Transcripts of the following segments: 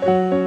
Yay!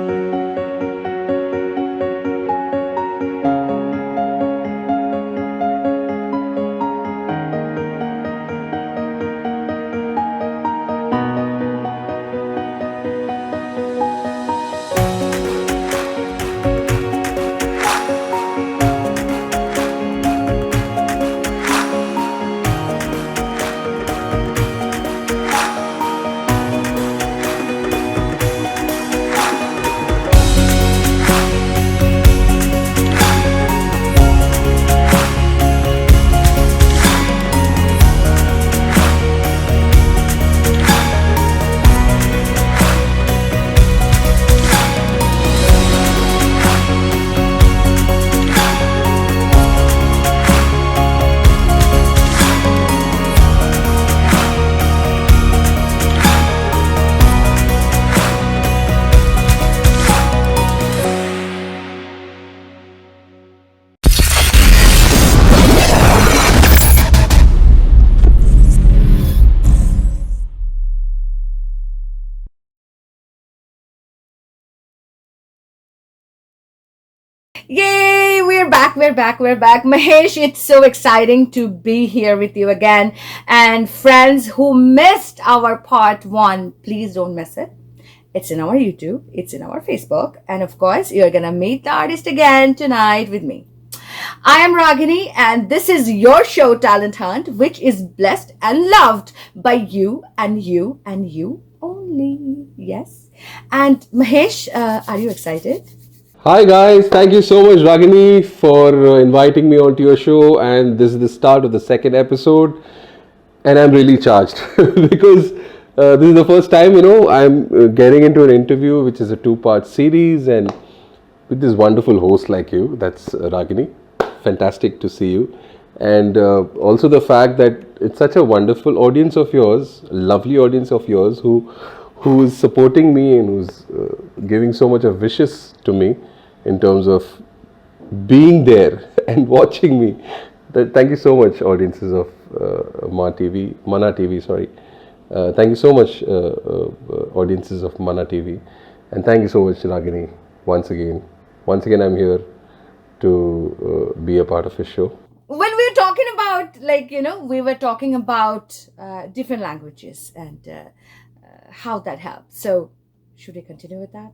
We're back. Mahesh, it's so exciting to be here with you again. And friends who missed our part one, please don't miss it. It's in our YouTube, it's in our Facebook, and of course, you're gonna meet the artist again tonight with me. I am Ragini, and this is your show, Talent Hunt, which is blessed and loved by you and you and you only. Yes. And Mahesh, are you excited? Hi guys, thank you so much Ragini for inviting me onto your show, and this is the start of the second episode and I'm really charged because this is the first time I'm getting into an interview which is a two-part series and with this wonderful host like you. That's Ragini. Fantastic to see you, and also the fact that it's such a wonderful audience of yours, lovely audience of yours who is supporting me and who's giving so much of wishes to me in terms of being there and watching me. Thank you so much, audiences of Mana TV, sorry. Thank you so much, audiences of Mana TV. And thank you so much, Ragini, once again. Once again, I'm here to be a part of his show. When we were talking about, we were talking about different languages and how that helps. So, should we continue with that?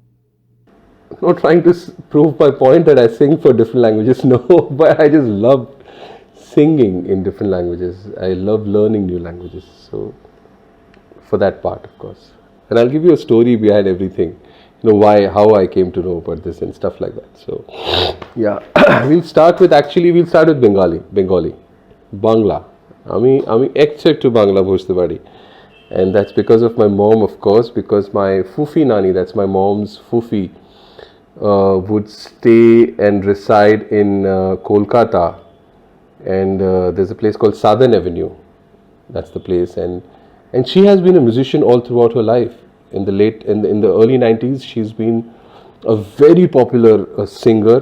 Not trying to prove my point that I sing for different languages, no, but I just love singing in different languages. I love learning new languages, so for that part, of course. And I'll give you a story behind everything, how I came to know about this and stuff like that. So, yeah, we'll start with Bengali, Bangla. আমি একটু বাংলা বুঝতে পারি. And that's because of my mom, of course, because my Fufi Nani, that's my mom's Fufi, would stay and reside in Kolkata, and there's a place called Southern Avenue. That's the place, and she has been a musician all throughout her life. In the early 90s, she's been a very popular singer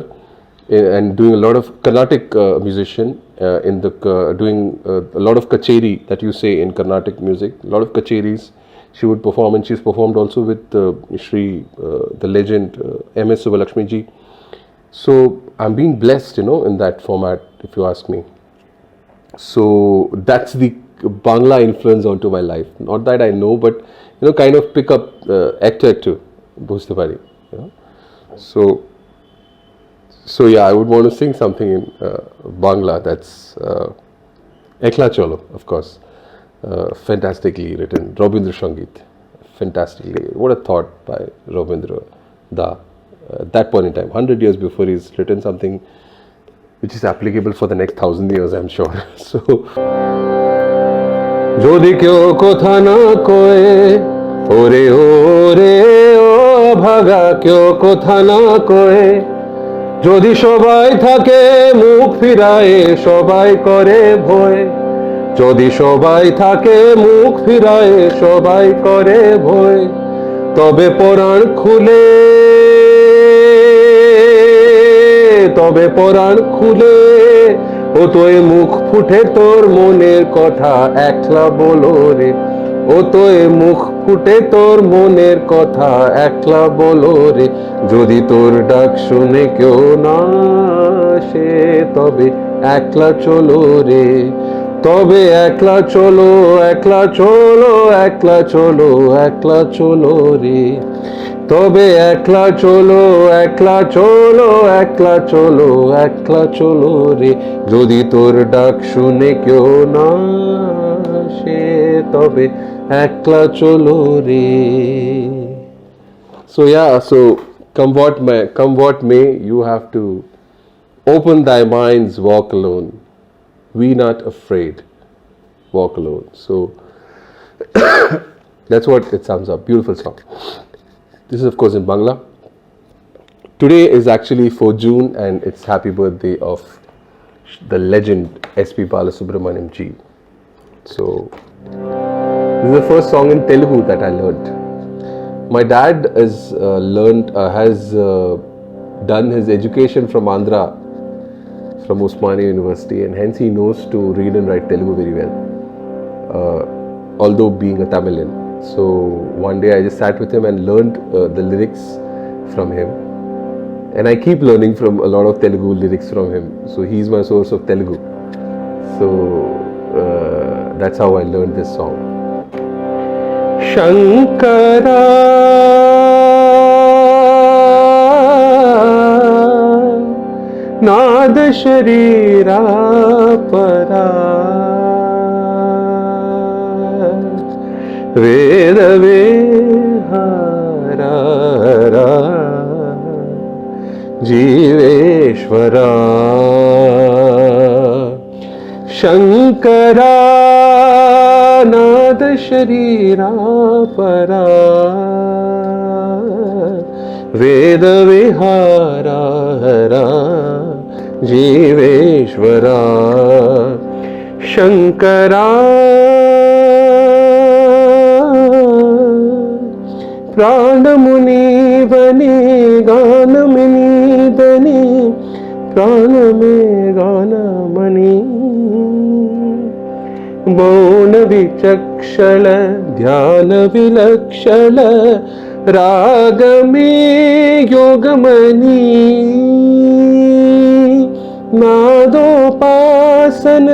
and doing a lot of Carnatic musician doing a lot of kacheri that you say in Carnatic music. A lot of kacheris she would perform, and she's performed also with the legend M.S. Subbulakshmi ji. So I'm being blessed, in that format, if you ask me. So that's the Bangla influence onto my life. Not that I know, but kind of pick up একটু বুঝতে পারি. So yeah, I would want to sing something in Bangla. That's Ekla Cholo, of course. Fantastically written, Rabindra Sangeet. Fantastically, what a thought by Rabindra Da. At that point in time, 100 years before, he's written something which is applicable for the next 1,000 years, I'm sure. So, যদি কেউ কথা না কয়ে ওরে ওরে ও ভাগা কেউ কথা না কয়ে যদি সবাই থাকে মুখ ফিরায়ে সবাই করে ভয় যদি সবাই থাকে মুখ ফিরায়ে সবাই করে ভয় তবে পরাণ খুলে ও তোয় মুখ ফুটে তোর মনের কথা একলা বলো রে ও তোয় মুখ ফুটে তোর মনের কথা একলা বলো রে, যদি তোর ডাক শুনে কেউ না আসে তবে একলা চলো রে, তবে একলা চলো, একলা চলো, একলা চলো, একলা চলো রে, তবে একলা চলো, একলা চলো, একলা চলো, একলা চলো রে, যদি তোর ডাক শুনে কেউ না আসে তবে একলা চলো রে. So yeah, so come what may, you have to open thy minds, walk alone. We not afraid, walk alone. So that's what it sums up. Beautiful song. This is of course in Bangla. Today is actually 4 June and it's happy birthday of the legend S.P. Balasubramaniam ji. So this is the first song in Telugu that I learned. My dad has done his education from Andhra, from Osmania University, and hence he knows to read and write Telugu very well, although being a Tamilian. So one day I just sat with him and learned the lyrics from him, and I keep learning from a lot of Telugu lyrics from him. So he's my source of Telugu. So that's how I learned this song. Shankara नाद शरीरा परा, वेद विहारा जीवेश्वरा, शंकरा नाद शरीरा परा, वेद विहारा जीवेश्वरा, शंकरा प्राणमुनि बने गानमणि दने, प्राण में गानमणि, मौन विचक्षण ध्यान विलक्षण, राग में योगमणि, नादोपासन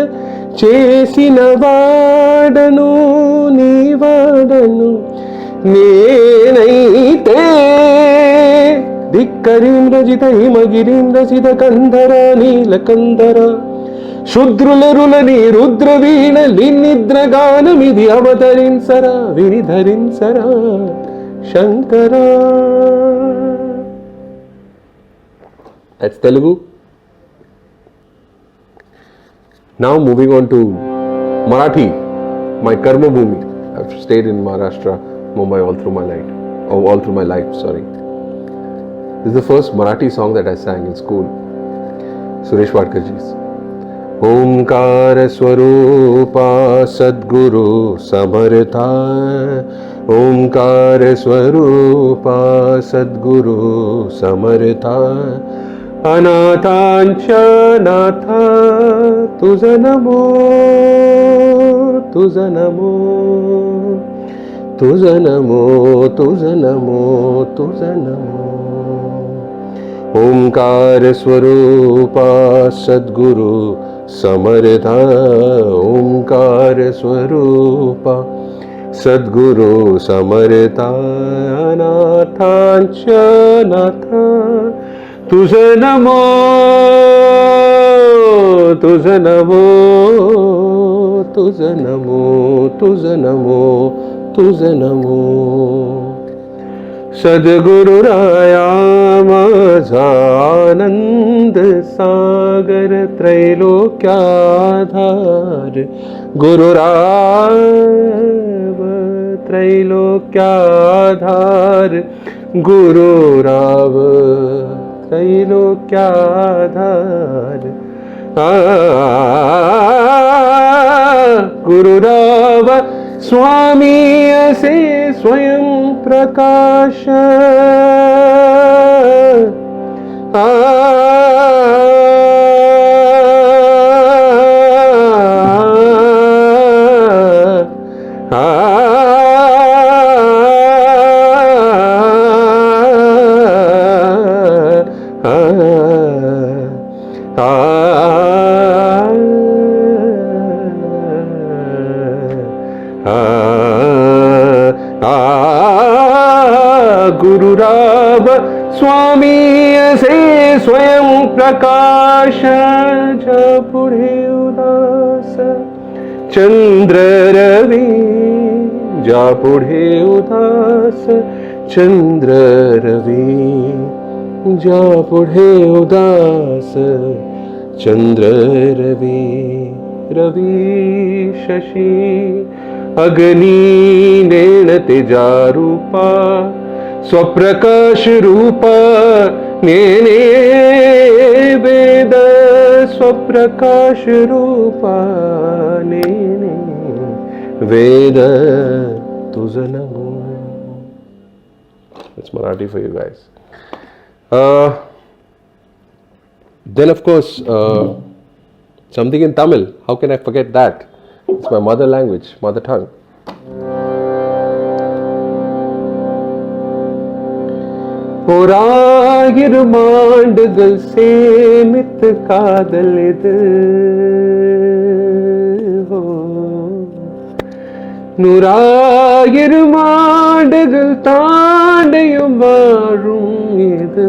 చేసిన వాడను నీ వాడను నేనైతే, ధిక్కరీంద్రజిత హిమగిరీంద్రజిత కంధర నీలకంధర, శుద్రులరులని రుద్రవీణ నిద్రగానమిది అవతరించరా వినిధరించరా శంకరా. That's Telugu. Now moving on to Marathi, my Karma Bhumi. I've stayed in Maharashtra, Mumbai all through my life. Sorry. This is the first Marathi song that I sang in school. Suresh Wadkarji's. ओंकार स्वरूपा सद्गुरु समर्था, ओंकार स्वरूपा सद्गुरु समर्था, अनाथांच्या नाथा तुझ नमो, तुझ नमो, तुझ नमो, तुझ नमो, तुझ नमो. ओंकार स्वरूपा सद्गुरु समर्था, ओंकार स्वरूपा सद्गुरु समर्था, अनाथांच्या नाथा तुझ नमो, तुझ नमो, तुझ नमो, तुझ नमो, तुझ नमो. सद्गुरु राया माझा आनंद सागर, त्रैलोक्याधार गुरुराव, त्रैलोक्याधार गुरुराव, त्रैलोक्याधार गुरुराव स्वामी असे स्वयं प्रकाश, गुरुराव स्वामी असे स्वयं प्रकाश जा पुढे उदास चंद्र रवी जा पुढे उदास चंद्र रवी जा पुढे उदास चंद्र रवी रवी शशी अग्नि नेण तेजा रूपा स्वप्रकाश रूपा नेने वेद स्वप्रकाश रूपा नेने वेद तुझ नमो. It's Marathi for you guys. Then of course something in Tamil. How can I forget that? It's my mother language, mother tongue. ஓராயிரம் ஆண்டுகள் சேமித்து காதல் இது 100,000 ஆண்டுகள் தாண்டியும் வாழும் இது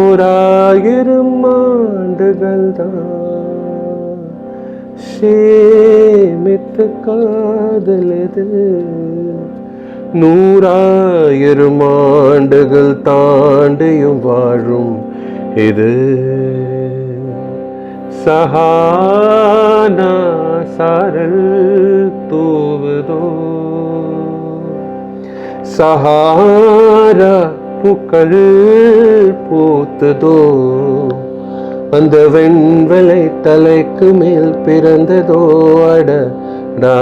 1,000 ஆண்டுகள் தான் சேமித்து காதல் இது 100,000 ஆண்டுகள் தாண்டியும் வாழும் இது சஹானா சாரல் தூவதோ சஹாரா பூக்கள் பூத்ததோ அந்த வெண்வெளை தலைக்கு மேல் பிறந்ததோ அடடா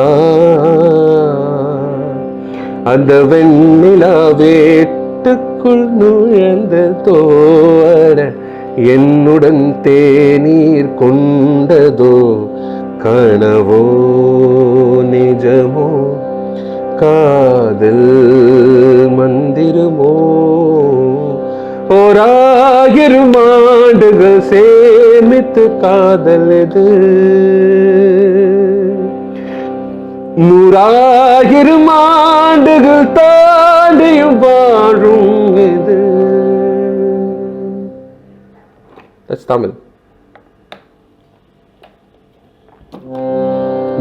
அந்த வெண்ணிலா வேட்டுக்குள் நுழைந்ததோ அட என்னுடன் தேநீர் கொண்டதோ கனவோ நிஜமோ காதல் மந்திரமோ 1,000 ஆண்டுகள் சேமித்து காதல் இது 100,000 ஆண்டுகள் தாண்டியும் வாழும் இது. That's Tamil.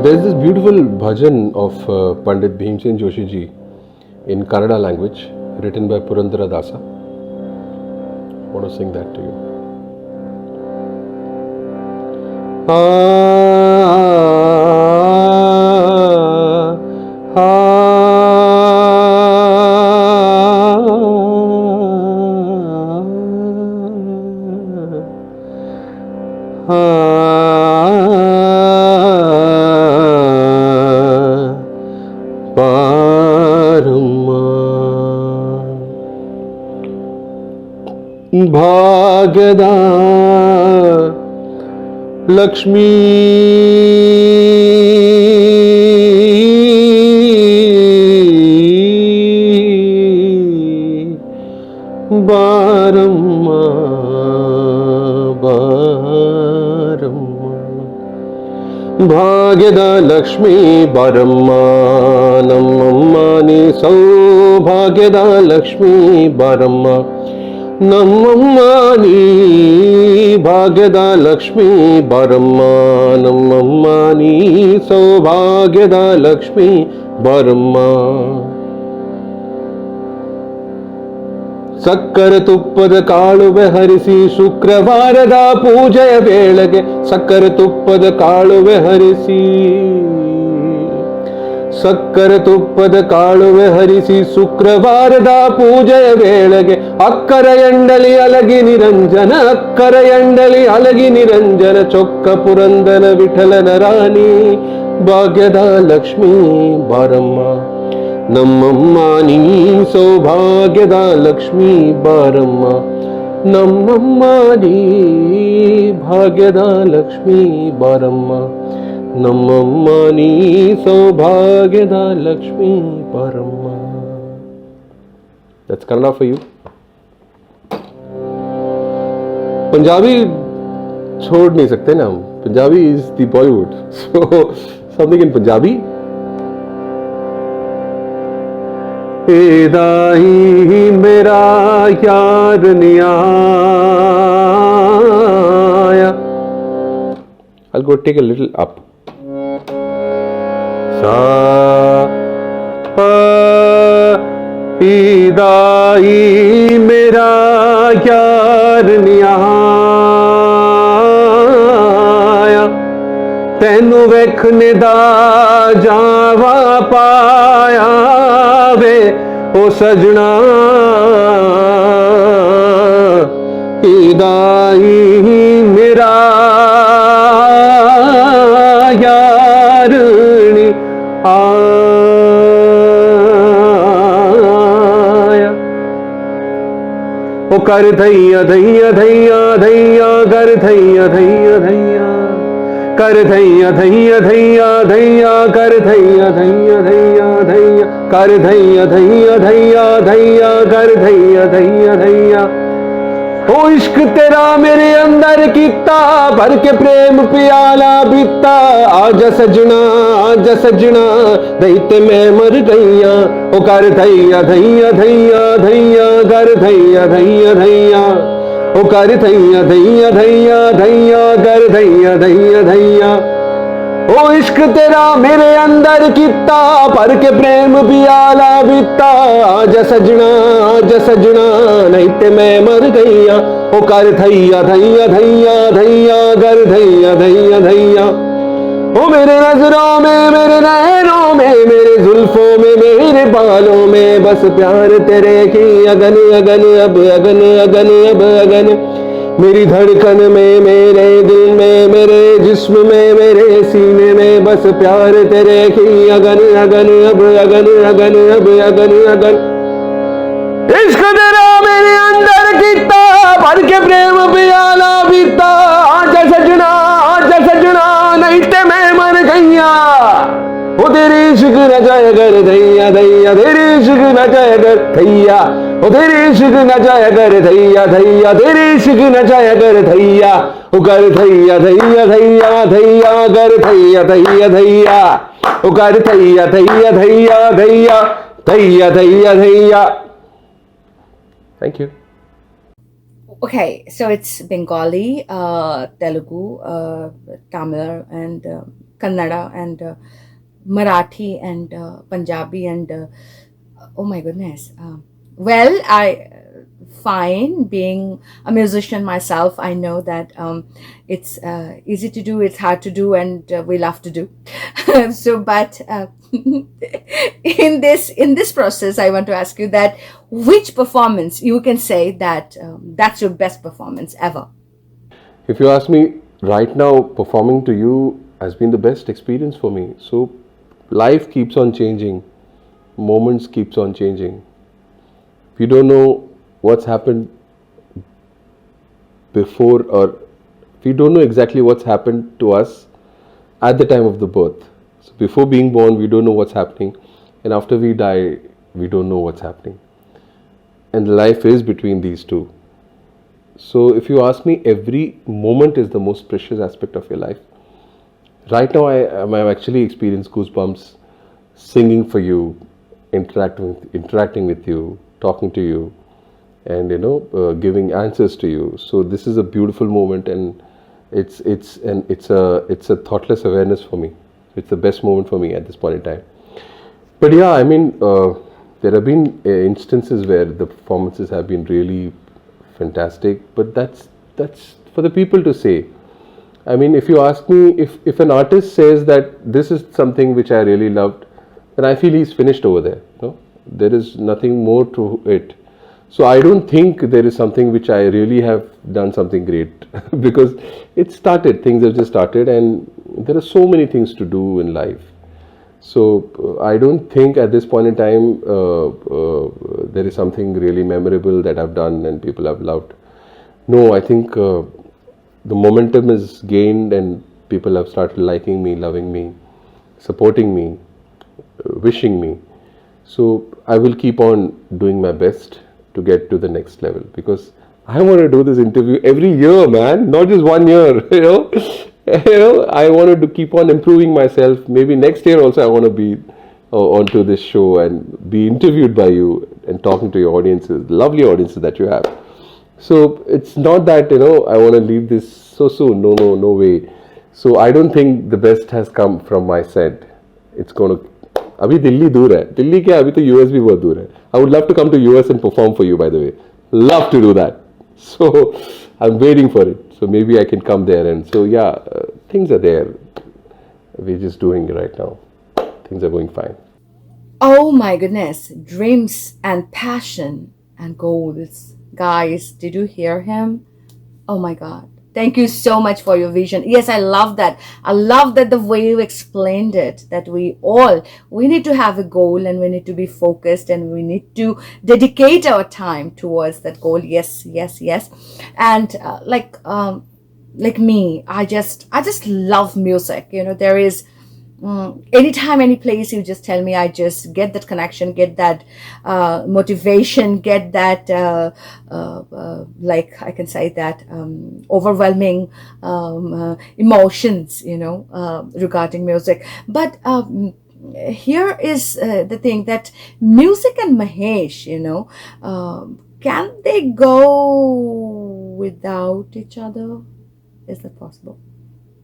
There's this beautiful bhajan of Pandit Bhimsen Joshi ji in Kannada language, written by Purandara Dasa. I want to sing that to you. ಭಾಗ್ಯದ ಲಕ್ಷ್ಮೀ ಬಾರಮ್ಮ ಬಾರಮ್ಮ ಭಾಗ್ಯದ ಲಕ್ಷ್ಮೀ ಬಾರಮ್ಮ ನಮ್ಮಮ್ಮ ನೀ ಸೌಭಾಗ್ಯದ ಲಕ್ಷ್ಮೀ ಬಾರಮ್ಮ ನಮ್ಮಮ್ಮ ನೀ ಭಾಗ್ಯದ ಲಕ್ಷ್ಮೀ ಬಾರಮ್ಮ ನಮ್ಮಮ್ಮ ನೀ ಸೌಭಾಗ್ಯದ ಲಕ್ಷ್ಮೀ ಬಾರಮ್ಮ ಸಕ್ಕರೆ ತುಪ್ಪದ ಕಾಳುವೆ ಹರಿಸಿ ಶುಕ್ರವಾರದ ಪೂಜೆಯ ವೇಳೆಗೆ ಸಕ್ಕರೆ ತುಪ್ಪದ ಕಾಳುವೆ ಹರಿಸಿ ಸಕ್ಕರೆ ತುಪ್ಪದ ಕಾಳುವೆ ಹರಿಸಿ ಶುಕ್ರವಾರದ ಪೂಜೆಯ ವೇಳೆಗೆ ಅಕ್ಕರ ಎಂಡಲಿ ಅಲಗಿ ನಿರಂಜನ ಅಕ್ಕರ ಎಂಡಲಿ ಅಲಗಿ ನಿರಂಜನ ಚೊಕ್ಕ ಪುರಂದನ ವಿಠಲನ ರಾಣಿ ಭಾಗ್ಯದ ಲಕ್ಷ್ಮೀ ಬಾರಮ್ಮ ನಮ್ಮಮ್ಮ ನೀ ಸೌಭಾಗ್ಯದ ಲಕ್ಷ್ಮೀ ಬಾರಮ್ಮ ನಮ್ಮಮ್ಮ ನೀ ಭಾಗ್ಯದ ಲಕ್ಷ್ಮೀ ಬಾರಮ್ಮ ನಮ್ಮಮ್ಮ ನೀ ಸೌಭಾಗ್ಯದ ಲಕ್ಷ್ಮೀ ಬಾರಮ್ಮ. That's Kannada for you. Punjabi छोड़ नहीं सकते ना हम. Punjabi is the Bollywood. So something in Punjabi. दाई मेरा यार नहीं आया. I'll go take a little up. Sa pa दाई मेरा यार नहीं आया. ਤੈਨੂੰ ਵੇਖਣੇ ਦਾ ਜਾਵਾ ਪਾਇਆ ਵੇ ਉਹ ਸਜਣਾ ਦਾਈ ਮੇਰਾ ਯਾਰ ਨੀ ਆਇਆ. ਉਹ ਕਰ ਧਈਆ ਧਈਆ ਧਈਆ ਧਈਆ ਕਰ ਧਈਆ ਧਈਆ ਧਈਆ कर धैया धैया धैया धैया कर धैया धैया धैया धैया कर धैया धैया धैया धैया कर धैया धैया धैया. ओ इश्क तेरा मेरे अंदर कीता भर के प्रेम प्याला पीता. आजा सजना नहीं ते मैं मर गईया. ओ कर धैया धैया धैया धैया कर धैया धैया धैया. ओ कर धैया धैया धैया धैया कर धैया धैया धैया. ओ इश्क तेरा मेरे अंदर कीता भर के प्रेम पियाला पीता. आजा सजना नहीं ते मैं मर गईया. ओ कर धैया धैया धैया धैया कर धैया धैया धैया. ओ मेरे नजरों में मेरे नैनों में मेरे जुल्फों में मेरे बालों में बस प्यार तेरे की अगन अगन अब अगन अगन अब अगन. मेरी धड़कन में मेरे दिल में मेरे जिस्म में मेरे सीने में बस प्यार तेरे की अगन अगन अब अगन अगन अब अगन अगन. इश्क तेरा मेरे अंदर कीता भर के प्रेम पियाला पीता. आजा सजना नहीं ते मैं मर गईया. ओ तेरी इश्क न जाया कर धैया धैया तेरी इश्क न जाया कर धैया. ओ तेरी इश्क न जाया कर धैया धैया तेरी इश्क न जाया कर धैया. ओ कर धैया धैया धैया धैया कर धैया धैया धैया. ओ कर धैया धैया धैया धैया धैया धैया धैया. Thank you. Okay, so it's Bengali, Telugu, Tamil, and Kannada, and Marathi, and Punjabi, and oh my goodness. Well, I fine being a musician myself. I know that it's easy to do, it's hard to do, and we love to do. So, but in this process, I want to ask you that which performance you can say that that's your best performance ever. If you ask me right now, performing to you has been the best experience for me. So life keeps on changing, moments keeps on changing. If you don't know what's happened before, or if you don't know exactly what's happened to us at the time of the birth. So before being born, we don't know what's happening, and after we die, we don't know what's happening. And life is between these two. So if you ask me, every moment is the most precious aspect of your life. Right now, I'm actually experiencing goosebumps, singing for you, interacting with you, talking to you, and giving answers to you. So this is a beautiful moment, and it's a thoughtless awareness for me. It's the best moment for me at this point in time. But yeah, I mean, there have been instances where the performances have been really fantastic, but that's for the people to say. I mean, if you ask me, if an artist says that this is something which I really loved, then I feel he's finished over there. There is nothing more to it. So I don't think there is something which I really have done something great because it started, things have just started, and there are so many things to do in life. So I don't think at this point in time there is something really memorable that I've done and people have loved. No, I think the momentum is gained and people have started liking me, loving me, supporting me, wishing me. So I will keep on doing my best to get to the next level, because I want to do this interview every year, man, not just 1 year. I wanted to keep on improving myself. Maybe next year also I want to be onto this show and be interviewed by you and talking to your audiences, lovely audiences that you have. So it's not that, I want to leave this so soon. No, no, no way. So I don't think the best has come from my side. It's going to. अभी दिल्ली दूर है. दिल्ली क्या अभी तो US भी बहुत दूर है. I would love to come to US and perform for you, by the way. Love to do that. So I'm waiting for it. So maybe I can come there. And so yeah, things are there. We're just doing it right now. Things are going fine. Oh my goodness, dreams and passion and goals. Guys, did you hear him? Oh my God. Thank you so much for your vision. Yes, I love that. I love that the way you explained it, that we need to have a goal and we need to be focused and we need to dedicate our time towards that goal. Yes, yes, yes. And like me, I just love music. There is anytime, any place you just tell me, I just get that connection, get that motivation, get that like I can say that overwhelming emotions, regarding music. But here is the thing, that music and Mahesh, can they go without each other? Is that possible?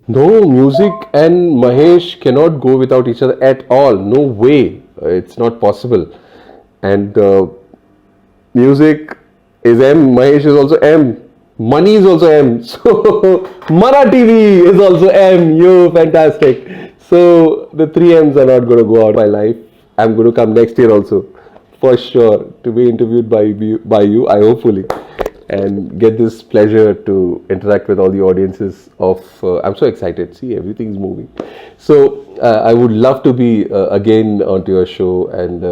No, music and Mahesh cannot go without each other at all. No way. It's not possible. And music is M, Mahesh is also M. Money is also M. So, Mana TV is also M. You fantastic. So, the three M's are not going to go out of my life. I'm going to come next year also, for sure, to be interviewed by you, I hopefully. And get this pleasure to interact with all the audiences of. I'm so excited. See, everything's moving. So I would love to be again onto your show. And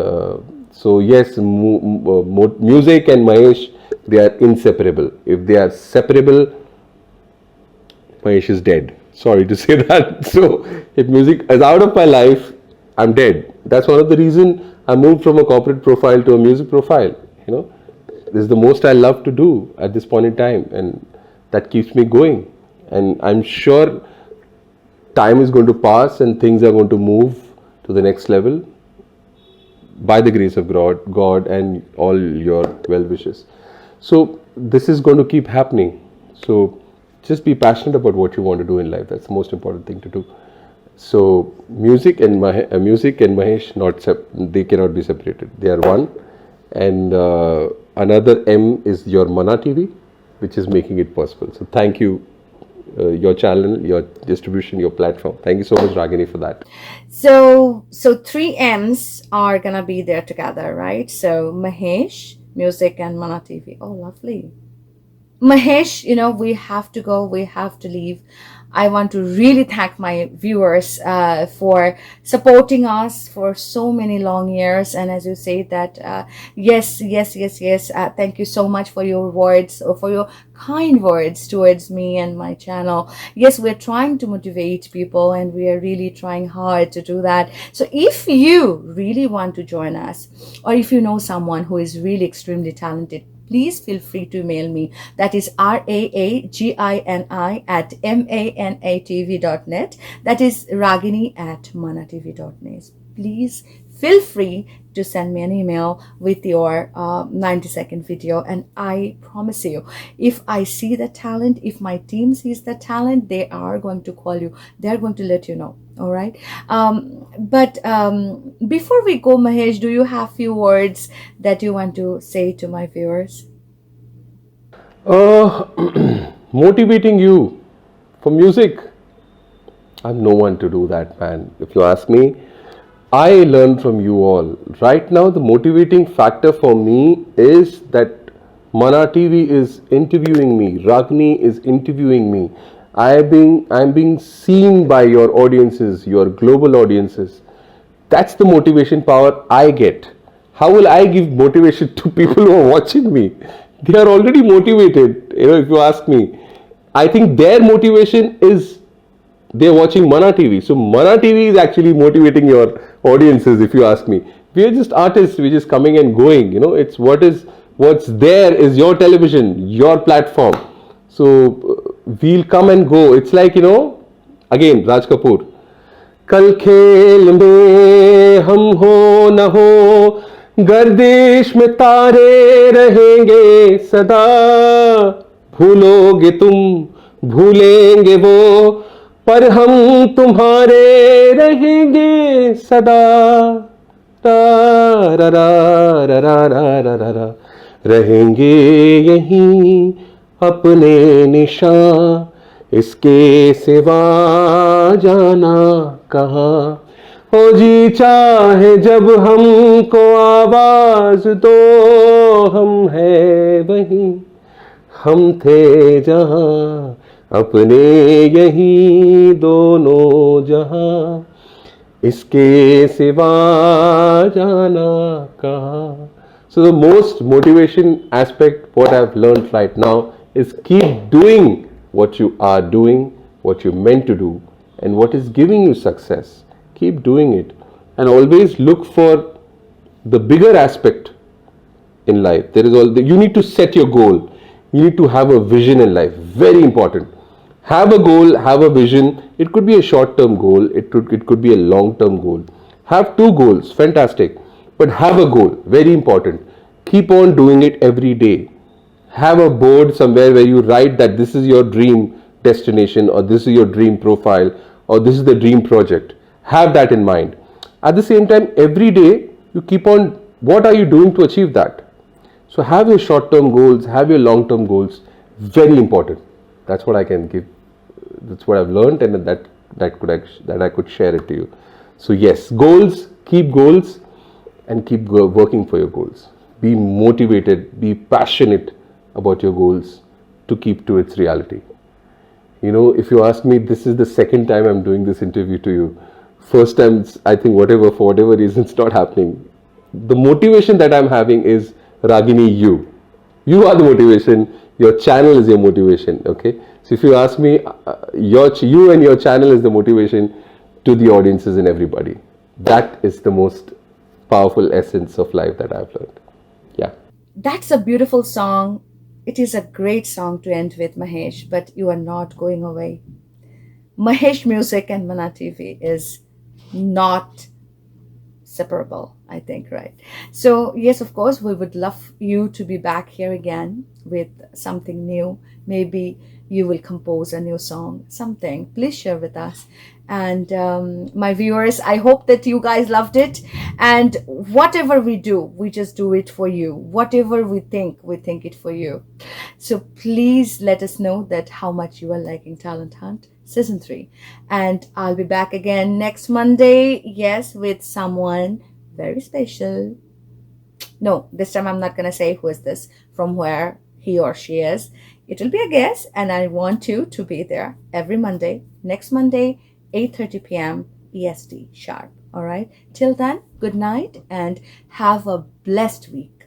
so yes, music and Mahesh, they are inseparable. If they are separable, Mahesh is dead. Sorry to say that. So if music is out of my life, I'm dead. That's one of the reasons I moved from a corporate profile to a music profile. This is the most I love to do at this point in time, and that keeps me going. And I'm sure time is going to pass and things are going to move to the next level by the grace of God and all your well wishes. So this is going to keep happening. So just be passionate about what you want to do in life. That's the most important thing to do. So music and Mahesh, they cannot be separated. They are one. And another M is your Mana TV, which is making it possible. So thank you, your channel, your distribution, your platform. Thank you so much, Ragini, for that. So three M's are gonna be there together, right? So Mahesh, music, and Mana TV. Oh, lovely. Mahesh, we have to go, we have to leave. I want to really thank my viewers for supporting us for so many long years. And as you say that, yes. Thank you so much for your words, or for your kind words towards me and my channel. Yes, we're trying to motivate people and we are really trying hard to do that. So if you really want to join us, or if you know someone who is really extremely talented, please feel free to mail me. That is raagini@manatv.net. That is ragini@manatv.net. Please feel free to send me an email with your 90-second video, and I promise you, if I see the talent, if my team sees the talent, they are going to call you. They're going to let you know. All right. But before we go, Mahesh, do you have few words that you want to say to my viewers? Motivating you for music. I'm no one to do that, man. If you ask me, I learn from you all. Right now, the motivating factor for me is that Mana TV is interviewing me. Ragini is interviewing me. I'm being seen by your audiences, your global audiences. That's the motivation power I get. How will I give motivation to people who are watching me? They are already motivated, if you ask me. I think their motivation is they're watching Mana TV. So Mana TV is actually motivating your audiences, if you ask me. We are just artists, we're just coming and going. It's what's there is your television, your platform. So we'll come and go. It's like, again, Raj Kapoor. कल खेल में हम हो न हो, गर्दिश में तारे रहेंगे सदा। भूलोगे तुम भूलेंगे वो, पर हम तुम्हारे रहेंगे सदा। रा रा रा रा रा रा रा रा रा। रहेंगे यहीं अपने निशान, इसके सिवा जाना कहाँ। ओ जी चाहे जब हमको आवाज दो, हम है वहीं हम थे जहाँ, अपने यहीं दोनों जहाँ, इसके सिवा जाना कहाँ. So the most motivation aspect what I've learned right now is keep doing what you are doing, what you're meant to do, and what is giving you success. Keep doing it, and always look for the bigger aspect in life. There is all you need to set your goal. You need to have a vision in life. Very important. Have a goal, have a vision. It could be a short-term goal. It could be a long-term goal. Have two goals. Fantastic. But have a goal. Very important. Keep on doing it every day. Have a board somewhere where you write that this is your dream destination, or this is your dream profile, or this is the dream project. Have that in mind. At the same time, every day you keep on, what are you doing to achieve that? So have your short-term goals, have your long-term goals. Very important. That's what I can give. That's what I've learned, and that I could share it to you. So yes, goals, and keep working for your goals. Be motivated, be passionate about your goals to keep to its reality. You know, if you ask me, this is the second time I'm doing this interview to you. First time, I think for whatever reason, it's not happening. The motivation that I'm having is Ragini, you are the motivation. Your channel is your motivation. Okay, so if you ask me, you and your channel is the motivation to the audiences and everybody. That is the most powerful essence of life that I've learned. Yeah. That's a beautiful song. It is a great song to end with, Mahesh, but you are not going away. Mahesh Music and Mana TV is not separable, I think, right? So yes, of course, we would love you to be back here again with something new. Maybe you will compose a new song, something. Please share with us. And my viewers, I hope that you guys loved it. And whatever we do, we just do it for you. Whatever we think it for you. So please let us know that how much you are liking Talent Hunt Season 3. And I'll be back again next Monday, yes, with someone very special. No, this time I'm not going to say who is this, from where he or she is. It will be a guest, and I want you to be there every Monday, next Monday, 8:30 p.m. EST sharp. All right. Till then, good night and have a blessed week.